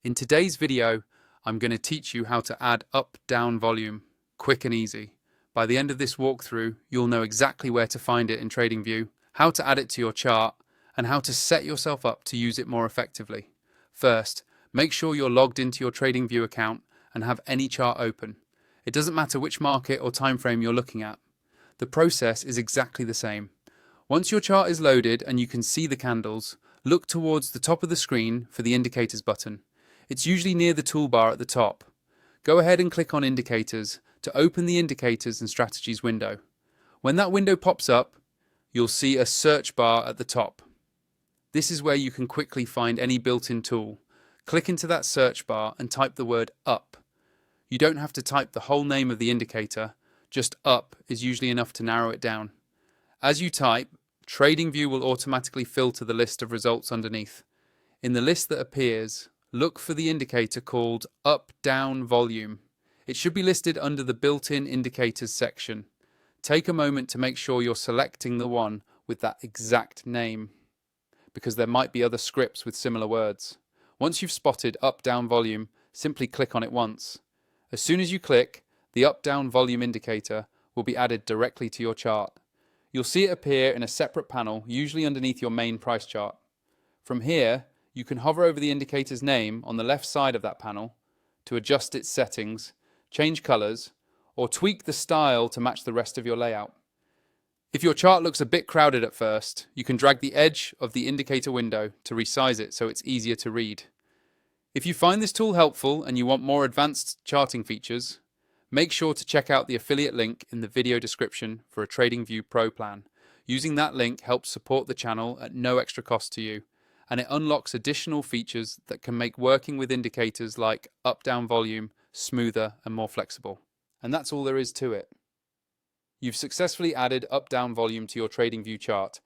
In today's video, I'm going to teach you how to add up-down volume, quick and easy. By the end of this walkthrough, you'll know exactly where to find it in Tradingview, how to add it to your chart, and how to set yourself up to use it more effectively. First, make sure you're logged into your Tradingview account and have any chart open. It doesn't matter which market or time frame you're looking at. The process is exactly the same. Once your chart is loaded and you can see the candles, look towards the top of the screen for the indicators button. It's usually near the toolbar at the top. Go ahead and click on Indicators to open the Indicators and Strategies window. When that window pops up, you'll see a search bar at the top. This is where you can quickly find any built-in tool. Click into that search bar and type the word up. You don't have to type the whole name of the indicator, just up is usually enough to narrow it down. As you type, Tradingview will automatically filter the list of results underneath. In the list that appears, look for the indicator called up-down volume. It should be listed under the built-in indicators section. Take a moment to make sure you're selecting the one with that exact name, because there might be other scripts with similar words. Once you've spotted up-down volume, simply click on it once. As soon as you click, the up-down volume indicator will be added directly to your chart. You'll see it appear in a separate panel, usually underneath your main price chart. From here, you can hover over the indicator's name on the left side of that panel to adjust its settings, change colors, or tweak the style to match the rest of your layout. If your chart looks a bit crowded at first, you can drag the edge of the indicator window to resize it so it's easier to read. If you find this tool helpful and you want more advanced charting features, make sure to check out the affiliate link in the video description for a Tradingview Pro plan. Using that link helps support the channel at no extra cost to you, and it unlocks additional features that can make working with indicators like up-down volume smoother and more flexible. And that's all there is to it. You've successfully added up-down volume to your Tradingview chart.